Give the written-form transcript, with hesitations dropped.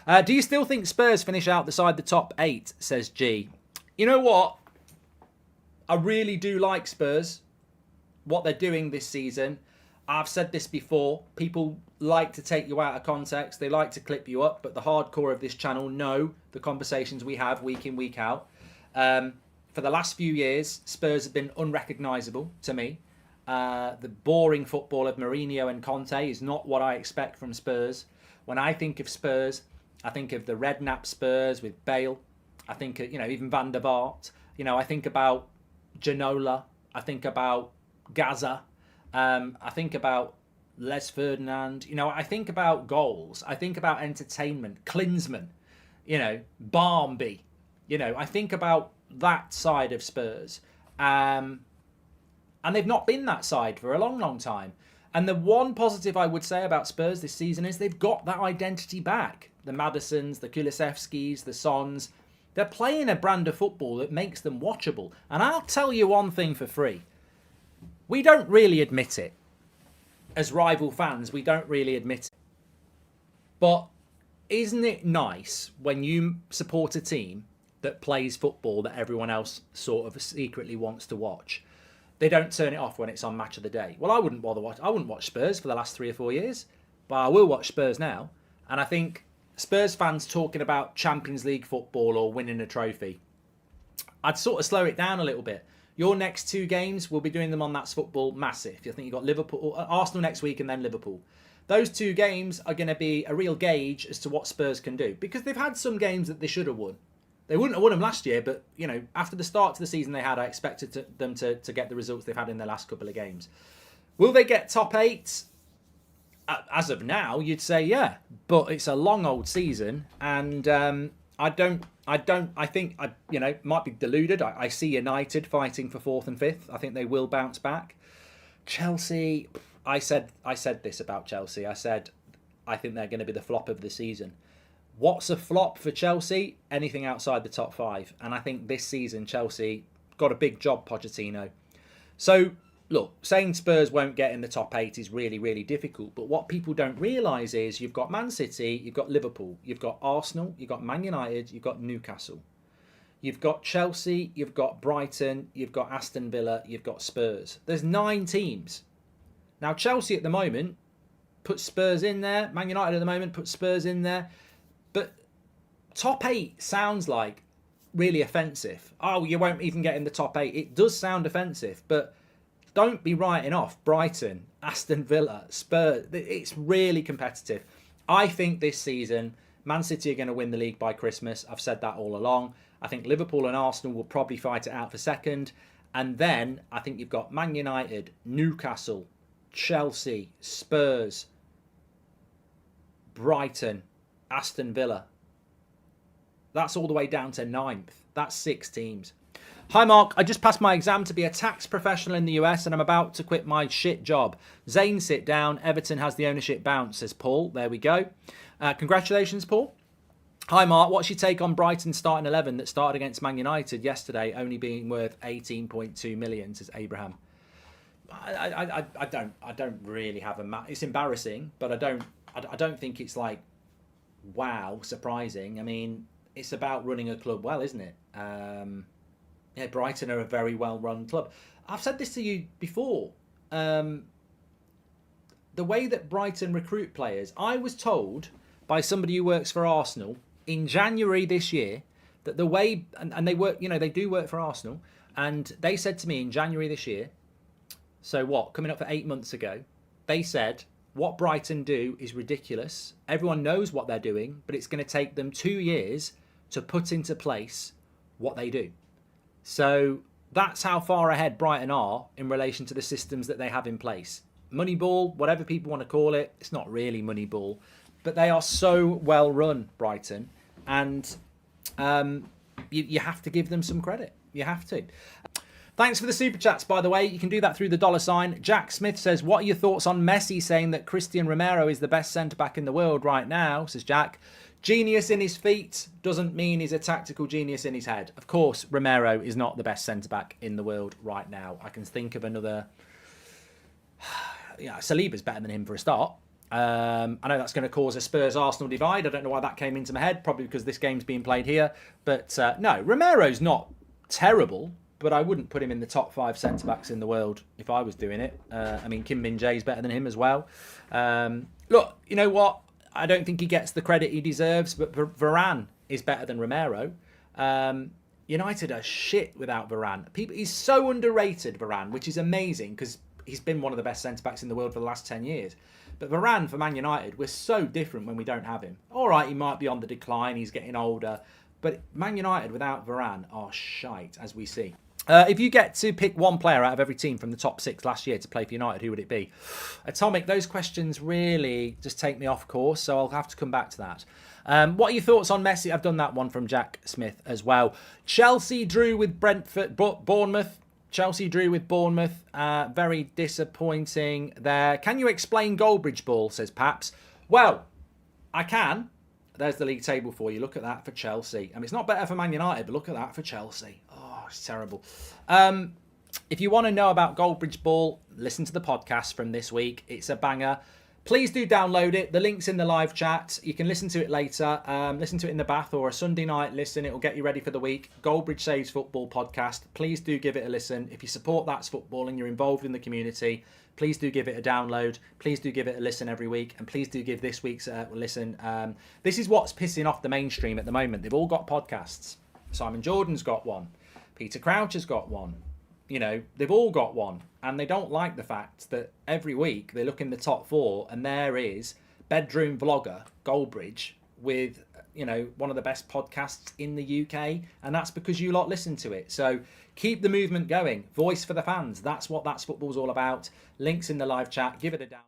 Do you still think Spurs finish outside the top 8, says G? You know what? I really do like Spurs, what they're doing this season. I've said this before. People like to take you out of context. They like to clip you up. But the hardcore of this channel know the conversations we have week in, week out. For the last few years, Spurs have been unrecognisable to me. The boring football of Mourinho and Conte is not what I expect from Spurs. When I think of Spurs, I think of the Redknapp Spurs with Bale. I think, even Van der Vaart. I think about Ginola. I think about Gaza. I think about Les Ferdinand. I think about goals. I think about entertainment. Klinsmann. Barmby. I think about that side of Spurs. And they've not been that side for a long, long time. And the one positive I would say about Spurs this season is they've got that identity back. The Maddisons, the Kulusevskis, the Sons. They're playing a brand of football that makes them watchable. And I'll tell you one thing for free. We don't really admit it. As rival fans, we don't really admit it. But isn't it nice when you support a team that plays football that everyone else sort of secretly wants to watch? They don't turn it off when it's on Match of the Day. Well, I wouldn't watch Spurs for the last 3 or 4 years, but I will watch Spurs now. And I think Spurs fans talking about Champions League football or winning a trophy, I'd sort of slow it down a little bit. Your next 2 games, we'll be doing them on That's Football massive. I think you've got Liverpool, Arsenal next week and then Liverpool. Those 2 games are going to be a real gauge as to what Spurs can do, because they've had some games that they should have won. They wouldn't have won them last year, but, after the start to the season they had, I expected them to get the results they've had in their last couple of games. Will they get top 8? As of now, you'd say yeah, but it's a long old season, and I think might be deluded. I see United fighting for 4th and 5th. I think they will bounce back. Chelsea, I said this about Chelsea. I said I think they're going to be the flop of the season. What's a flop for Chelsea? Anything outside the top 5. And I think this season Chelsea got a big job, Pochettino. So, look, saying Spurs won't get in the top 8 is really, really difficult. But what people don't realise is you've got Man City, you've got Liverpool, you've got Arsenal, you've got Man United, you've got Newcastle. You've got Chelsea, you've got Brighton, you've got Aston Villa, you've got Spurs. There's 9 teams. Now, Chelsea at the moment put Spurs in there. Man United at the moment put Spurs in there. But top 8 sounds like really offensive. Oh, you won't even get in the top 8. It does sound offensive, but don't be writing off Brighton, Aston Villa, Spurs. It's really competitive. I think this season, Man City are going to win the league by Christmas. I've said that all along. I think Liverpool and Arsenal will probably fight it out for second. And then I think you've got Man United, Newcastle, Chelsea, Spurs, Brighton, Aston Villa. That's all the way down to 9th. That's 6 teams. Hi Mark, I just passed my exam to be a tax professional in the US and I'm about to quit my shit job. Zane, sit down. Everton has the ownership bounce, says Paul. There we go. Congratulations, Paul. Hi Mark, what's your take on Brighton's starting 11 that started against Man United yesterday, only being worth 18.2 million, says Abraham. I don't really have a it's embarrassing, but I don't think it's like wow, surprising. I mean, it's about running a club well, isn't it? Brighton are a very well-run club. I've said this to you before. The way that Brighton recruit players, I was told by somebody who works for Arsenal in January this year that the way, and they work, they do work for Arsenal, and they said to me in January this year, so what, coming up for 8 months ago, they said, what Brighton do is ridiculous. Everyone knows what they're doing, but it's going to take them 2 years to put into place what they do. So that's how far ahead Brighton are in relation to the systems that they have in place. Moneyball, whatever people want to call it, it's not really Moneyball, but they are so well run, Brighton, and you have to give them some credit. You have to. Thanks for the super chats, by the way. You can do that through the $sign. Jack Smith says, what are your thoughts on Messi saying that Christian Romero is the best centre-back in the world right now, says Jack. Genius in his feet doesn't mean he's a tactical genius in his head. Of course, Romero is not the best centre-back in the world right now. I can think of another... Saliba's better than him for a start. I know that's going to cause a Spurs-Arsenal divide. I don't know why that came into my head. Probably because this game's being played here. But no, Romero's not terrible, but I wouldn't put him in the top 5 centre-backs in the world if I was doing it. I mean, Kim Min-jae's better than him as well. Look, you know what? I don't think he gets the credit he deserves, but Varane is better than Romero. United are shit without Varane. He's so underrated, Varane, which is amazing because he's been one of the best centre-backs in the world for the last 10 years. But Varane for Man United, we're so different when we don't have him. All right, he might be on the decline, he's getting older. But Man United without Varane are shite, as we see. If you get to pick one player out of every team from the top 6 last year to play for United, who would it be? Atomic, those questions really just take me off course, so I'll have to come back to that. What are your thoughts on Messi? I've done that one from Jack Smith as well. Chelsea drew with Bournemouth. Chelsea drew with Bournemouth. Very disappointing there. Can you explain Goldbridge ball, says Paps. Well, I can. There's the league table for you. Look at that for Chelsea. I mean, it's not better for Man United, but look at that for Chelsea. Oh, it's terrible. If you want to know about Goldbridge ball, listen to the podcast from this week. It's a banger. Please do download it. The link's in the live chat. You can listen to it later. Listen to it in the bath or a Sunday night listen. It will get you ready for the week. Goldbridge Saves Football podcast. Please do give it a listen. If you support That's Football and you're involved in the community, please do give it a download. Please do give it a listen every week. And please do give this week's a listen. This is what's pissing off the mainstream at the moment. They've all got podcasts. Simon Jordan's got one. Peter Crouch has got one. You know, they've all got one. And they don't like the fact that every week they look in the top 4 and there is bedroom vlogger Goldbridge with, you know, one of the best podcasts in the UK. And that's because you lot listen to it. So keep the movement going. Voice for the fans. That's what That's Football's all about. Links in the live chat. Give it a down.